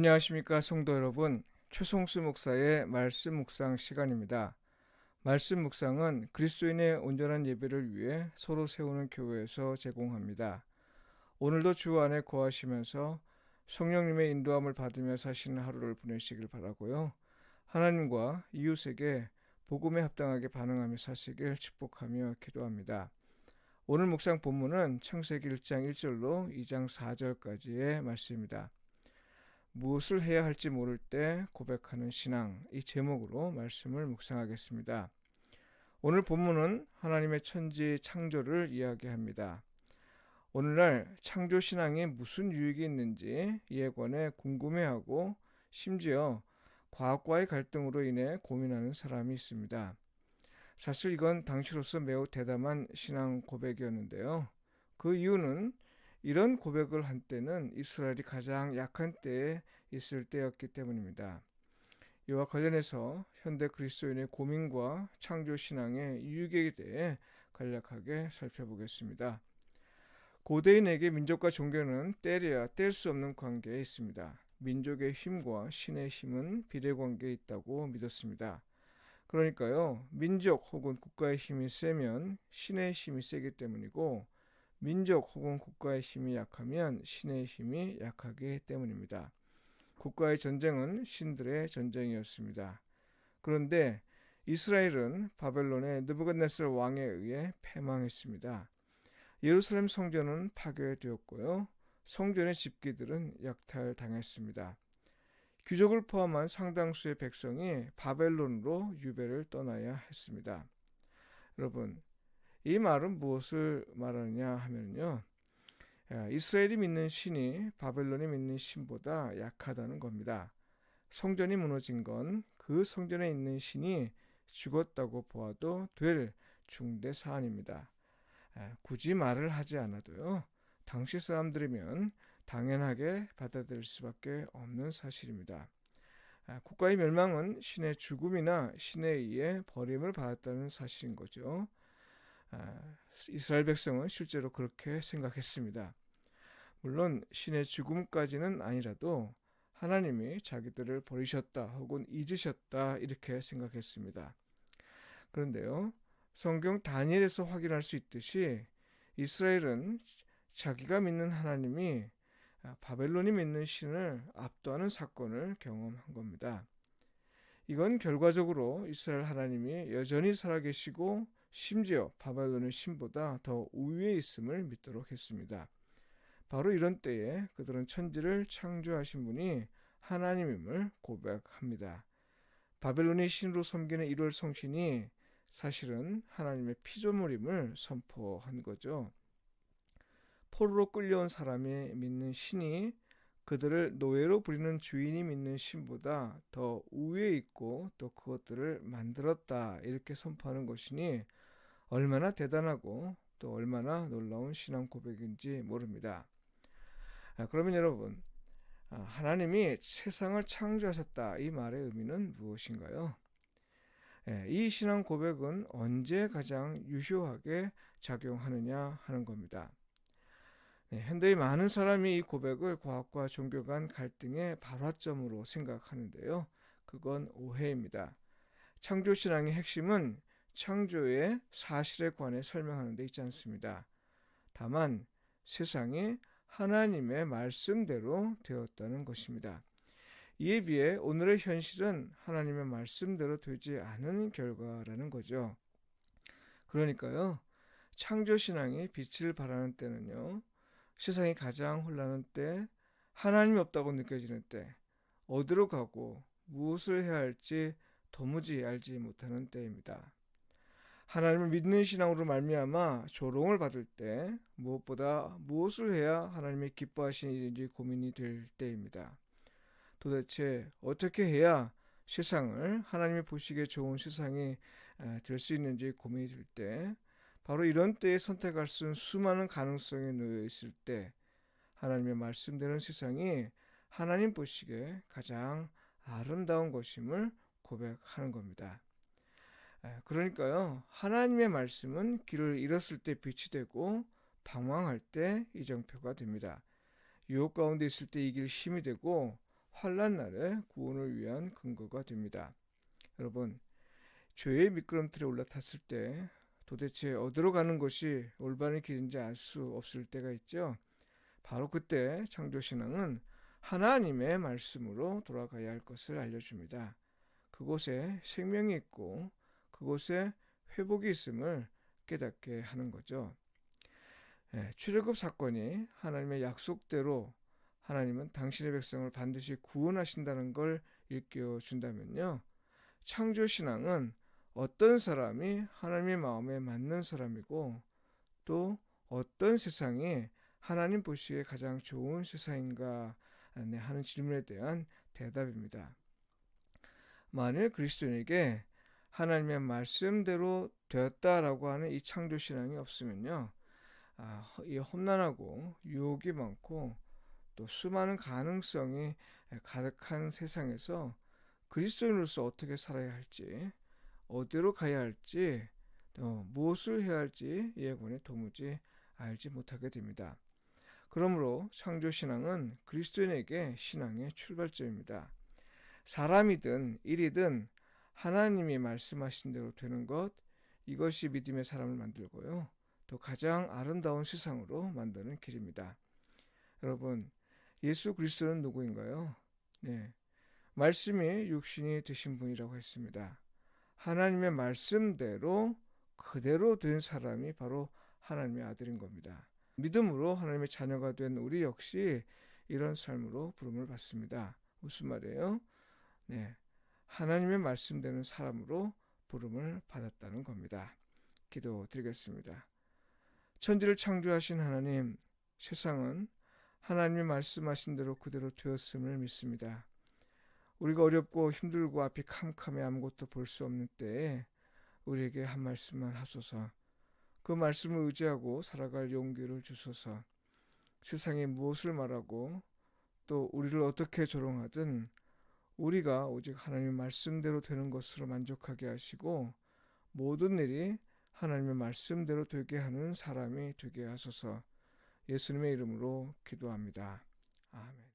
안녕하십니까 성도 여러분. 최송수 목사의 말씀 묵상 시간입니다. 말씀 묵상은 그리스도인의 온전한 예배를 위해 서로 세우는 교회에서 제공합니다. 오늘도 주 안에 거하시면서 성령님의 인도함을 받으며 사시는 하루를 보내시길 바라고요. 하나님과 이웃에게 복음에 합당하게 반응하며 사시길 축복하며 기도합니다. 오늘 묵상 본문은 창세기 1장 1절로 2장 4절까지의 말씀입니다. 무엇을 해야 할지 모를 때 고백하는 신앙, 이 제목으로 말씀을 묵상하겠습니다. 오늘 본문은 하나님의 천지 창조를 이야기합니다. 오늘날 창조 신앙에 무슨 유익이 있는지 이에 관해 궁금해하고 심지어 과학과의 갈등으로 인해 고민하는 사람이 있습니다. 사실 이건 당시로서 매우 대담한 신앙 고백이었는데요. 그 이유는 이런 고백을 한 때는 이스라엘이 가장 약한 때에 있을 때였기 때문입니다. 이와 관련해서 현대 그리스도인의 고민과 창조 신앙의 유익에 대해 간략하게 살펴보겠습니다. 고대인에게 민족과 종교는 떼려야 뗄 수 없는 관계에 있습니다. 민족의 힘과 신의 힘은 비례관계에 있다고 믿었습니다. 그러니까요, 민족 혹은 국가의 힘이 세면 신의 힘이 세기 때문이고, 민족 혹은 국가의 힘이 약하면 신의 힘이 약하기 때문입니다. 국가의 전쟁은 신들의 전쟁이었습니다. 그런데 이스라엘은 바벨론의 느부갓네살 왕에 의해 패망했습니다. 예루살렘 성전은 파괴되었고요. 성전의 집기들은 약탈당했습니다. 귀족을 포함한 상당수의 백성이 바벨론으로 유배를 떠나야 했습니다. 여러분, 이 말은 무엇을 말하느냐 하면요, 이스라엘이 믿는 신이 바벨론이 믿는 신보다 약하다는 겁니다. 성전이 무너진 건 그 성전에 있는 신이 죽었다고 보아도 될 중대 사안입니다. 굳이 말을 하지 않아도요, 당시 사람들이면 당연하게 받아들일 수밖에 없는 사실입니다. 국가의 멸망은 신의 죽음이나 신에 의해 버림을 받았다는 사실인 거죠. 이스라엘 백성은 실제로 그렇게 생각했습니다. 물론 신의 죽음까지는 아니라도 하나님이 자기들을 버리셨다 혹은 잊으셨다 이렇게 생각했습니다. 그런데요, 성경 다니엘에서 확인할 수 있듯이 이스라엘은 자기가 믿는 하나님이 바벨론이 믿는 신을 압도하는 사건을 경험한 겁니다. 이건 결과적으로 이스라엘 하나님이 여전히 살아계시고 심지어 바벨론의 신보다 더 우위에 있음을 믿도록 했습니다. 바로 이런 때에 그들은 천지를 창조하신 분이 하나님임을 고백합니다. 바벨론이 신으로 섬기는 1월 성신이 사실은 하나님의 피조물임을 선포한 거죠. 포로로 끌려온 사람이 믿는 신이 그들을 노예로 부리는 주인이 믿는 신보다 더 우위에 있고 또 그것들을 만들었다 이렇게 선포하는 것이니 얼마나 대단하고 또 얼마나 놀라운 신앙 고백인지 모릅니다. 그러면 여러분, 하나님이 세상을 창조하셨다 이 말의 의미는 무엇인가요? 이 신앙 고백은 언제 가장 유효하게 작용하느냐 하는 겁니다. 현대의 많은 사람이 이 고백을 과학과 종교 간 갈등의 발화점으로 생각하는데요. 그건 오해입니다. 창조신앙의 핵심은 창조의 사실에 관해 설명하는 데 있지 않습니다. 다만 세상이 하나님의 말씀대로 되었다는 것입니다. 이에 비해 오늘의 현실은 하나님의 말씀대로 되지 않은 결과라는 거죠. 그러니까요, 창조신앙이 빛을 발하는 때는요, 세상이 가장 혼란한 때, 하나님이 없다고 느껴지는 때, 어디로 가고 무엇을 해야 할지 도무지 알지 못하는 때입니다. 하나님을 믿는 신앙으로 말미암아 조롱을 받을 때 무엇보다 무엇을 해야 하나님이 기뻐하시는 일인지 고민이 될 때입니다. 도대체 어떻게 해야 세상을 하나님이 보시기에 좋은 세상이 될 수 있는지 고민이 될 때, 바로 이런 때에 선택할 수 있는 수많은 가능성이 놓여 있을 때 하나님의 말씀대로 세상이 하나님 보시기에 가장 아름다운 것임을 고백하는 겁니다. 그러니까요, 하나님의 말씀은 길을 잃었을 때 빛이 되고 방황할 때 이정표가 됩니다. 유혹 가운데 있을 때 이길 힘이 되고 환난 날에 구원을 위한 근거가 됩니다. 여러분, 죄의 미끄럼틀에 올라탔을 때 도대체 어디로 가는 것이 올바른 길인지 알 수 없을 때가 있죠. 바로 그때 창조신앙은 하나님의 말씀으로 돌아가야 할 것을 알려줍니다. 그곳에 생명이 있고 그곳에 회복이 있음을 깨닫게 하는 거죠. 출애굽 사건이 하나님의 약속대로 하나님은 당신의 백성을 반드시 구원하신다는 걸 일깨워준다면요. 창조신앙은 어떤 사람이 하나님의 마음에 맞는 사람이고 또 어떤 세상이 하나님 보시기에 가장 좋은 세상인가 하는 질문에 대한 대답입니다. 만일 그리스도인에게 하나님의 말씀대로 되었다라고 하는 이 창조신앙이 없으면요. 이 험난하고 유혹이 많고 또 수많은 가능성이 가득한 세상에서 그리스도인으로서 어떻게 살아야 할지, 어디로 가야 할지, 무엇을 해야 할지 예고는 도무지 알지 못하게 됩니다. 그러므로 창조신앙은 그리스도인에게 신앙의 출발점입니다. 사람이든 일이든 하나님이 말씀하신 대로 되는 것, 이것이 믿음의 사람을 만들고요. 또 가장 아름다운 세상으로 만드는 길입니다. 여러분, 예수 그리스도는 누구인가요? 네, 말씀이 육신이 되신 분이라고 했습니다. 하나님의 말씀대로 그대로 된 사람이 바로 하나님의 아들인 겁니다. 믿음으로 하나님의 자녀가 된 우리 역시 이런 삶으로 부름을 받습니다. 무슨 말이에요? 네, 하나님의 말씀되는 사람으로 부름을 받았다는 겁니다. 기도드리겠습니다. 천지를 창조하신 하나님, 세상은 하나님이 말씀하신 대로 그대로 되었음을 믿습니다. 우리가 어렵고 힘들고 앞이 캄캄해 아무것도 볼 수 없는 때에 우리에게 한 말씀만 하소서. 그 말씀을 의지하고 살아갈 용기를 주소서. 세상에 무엇을 말하고 또 우리를 어떻게 조롱하든 우리가 오직 하나님의 말씀대로 되는 것으로 만족하게 하시고 모든 일이 하나님의 말씀대로 되게 하는 사람이 되게 하소서. 예수님의 이름으로 기도합니다. 아멘.